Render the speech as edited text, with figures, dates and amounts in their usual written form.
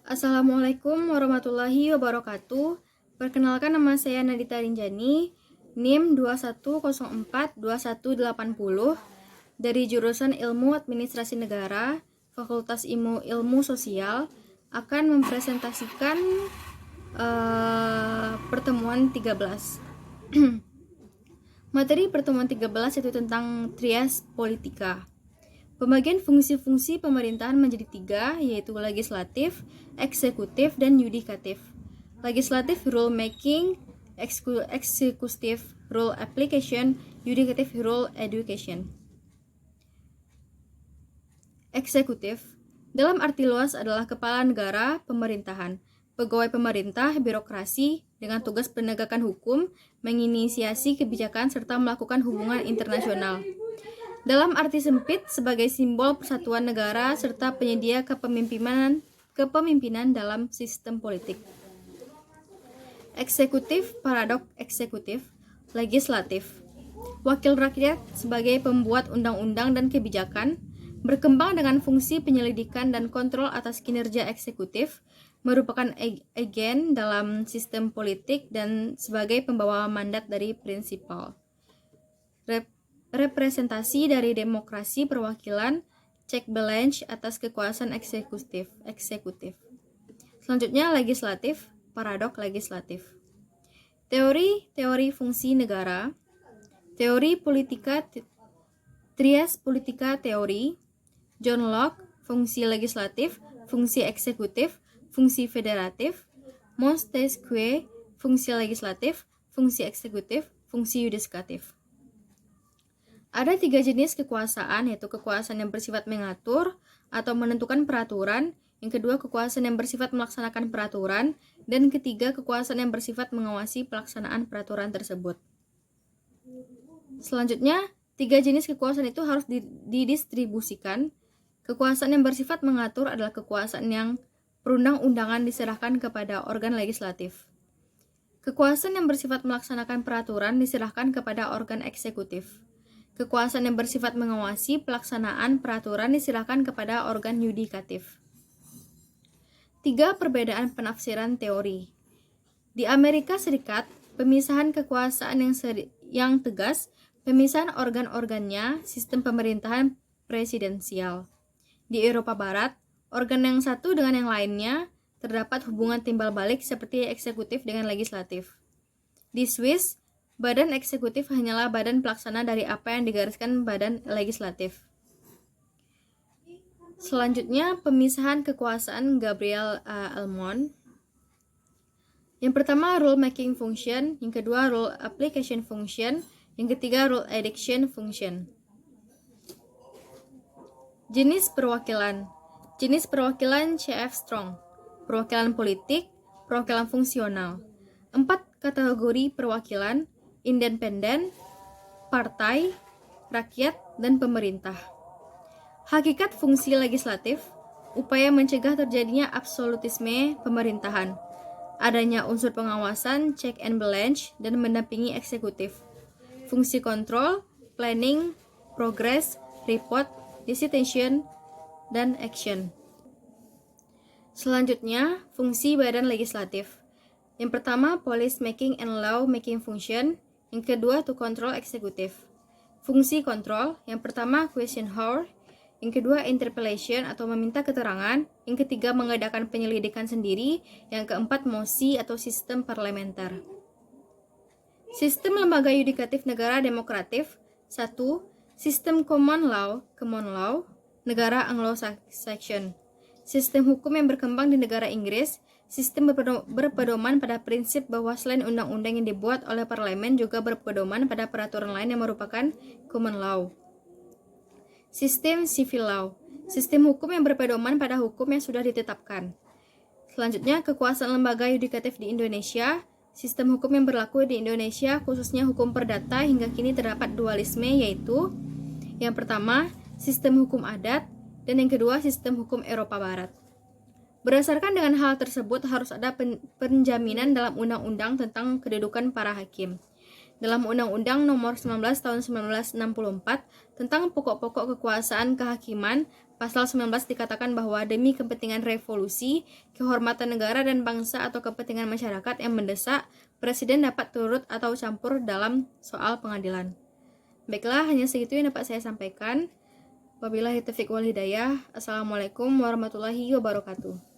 Assalamualaikum warahmatullahi wabarakatuh. Perkenalkan, nama saya Nadita Rinjani, NIM 21042180 dari jurusan Ilmu Administrasi Negara, Fakultas Ilmu Sosial, akan mempresentasikan pertemuan 13. Materi pertemuan 13 yaitu tentang trias politika. Pembagian fungsi-fungsi pemerintahan menjadi 3, yaitu legislatif, eksekutif, dan yudikatif. Legislatif rule making, eksekutif rule application, yudikatif rule education. Eksekutif dalam arti luas adalah kepala negara, pemerintahan, pegawai pemerintah, birokrasi dengan tugas penegakan hukum, menginisiasi kebijakan serta melakukan hubungan internasional. Dalam arti sempit, sebagai simbol persatuan negara serta penyedia kepemimpinan dalam sistem politik. Eksekutif, paradok eksekutif, legislatif. Wakil rakyat sebagai pembuat undang-undang dan kebijakan, berkembang dengan fungsi penyelidikan dan kontrol atas kinerja eksekutif, merupakan agen dalam sistem politik dan sebagai pembawa mandat dari prinsipal. Representasi dari demokrasi perwakilan, check balance atas kekuasaan eksekutif. Selanjutnya legislatif, paradok legislatif. Teori fungsi negara, teori politika, trias politika teori, John Locke, fungsi legislatif, fungsi eksekutif, fungsi federatif, Montesquieu, fungsi legislatif, fungsi eksekutif, fungsi yudikatif. Ada 3 jenis kekuasaan, yaitu kekuasaan yang bersifat mengatur atau menentukan peraturan, yang kedua kekuasaan yang bersifat melaksanakan peraturan, dan ketiga kekuasaan yang bersifat mengawasi pelaksanaan peraturan tersebut. Selanjutnya, 3 jenis kekuasaan itu harus didistribusikan. Kekuasaan yang bersifat mengatur adalah kekuasaan yang perundang-undangan diserahkan kepada organ legislatif. Kekuasaan yang bersifat melaksanakan peraturan diserahkan kepada organ eksekutif. Kekuasaan yang bersifat mengawasi pelaksanaan peraturan diserahkan kepada organ yudikatif. 3 perbedaan penafsiran teori. Di Amerika Serikat, pemisahan kekuasaan yang tegas, pemisahan organ-organnya, sistem pemerintahan presidensial. Di Eropa Barat, organ yang satu dengan yang lainnya terdapat hubungan timbal balik seperti eksekutif dengan legislatif. Di Swiss, badan eksekutif hanyalah badan pelaksana dari apa yang digariskan badan legislatif. Selanjutnya, pemisahan kekuasaan Gabriel Almond. Yang pertama, rule making function, yang kedua, rule application function, yang ketiga, rule education function. Jenis perwakilan. Jenis perwakilan C.F. Strong. Perwakilan politik, perwakilan fungsional. 4 kategori perwakilan: independen, partai, rakyat, dan pemerintah. Hakikat fungsi legislatif, upaya mencegah terjadinya absolutisme pemerintahan, adanya unsur pengawasan, check and balance, dan mendampingi eksekutif. Fungsi kontrol, planning, progress, report, decision, dan action. Selanjutnya, fungsi badan legislatif. Yang pertama, policy making and law making function. Yang kedua, to control eksekutif. Fungsi kontrol, yang pertama question hour, yang kedua interpellation atau meminta keterangan, yang ketiga mengadakan penyelidikan sendiri, yang keempat mosi atau sistem parlementer. Sistem lembaga yudikatif negara demokratif. 1. Sistem common law, negara Anglo-Saxon. Sistem hukum yang berkembang di negara Inggris. Sistem berpedoman pada prinsip bahwa selain undang-undang yang dibuat oleh parlemen juga berpedoman pada peraturan lain yang merupakan common law. Sistem civil law. Sistem hukum yang berpedoman pada hukum yang sudah ditetapkan. Selanjutnya, kekuasaan lembaga yudikatif di Indonesia. Sistem hukum yang berlaku di Indonesia, khususnya hukum perdata, hingga kini terdapat dualisme, yaitu yang pertama, sistem hukum adat, dan yang kedua, sistem hukum Eropa Barat. Berdasarkan dengan hal tersebut, harus ada penjaminan dalam undang-undang tentang kedudukan para hakim. dalam Undang-Undang Nomor 19 Tahun 1964 tentang pokok-pokok kekuasaan kehakiman, pasal 19 dikatakan bahwa demi kepentingan revolusi, kehormatan negara dan bangsa atau kepentingan masyarakat yang mendesak, Presiden dapat turut atau campur dalam soal pengadilan. Baiklah, hanya segitu yang dapat saya sampaikan. Wabillahi taufiq wal hidayah. Assalamualaikum warahmatullahi wabarakatuh.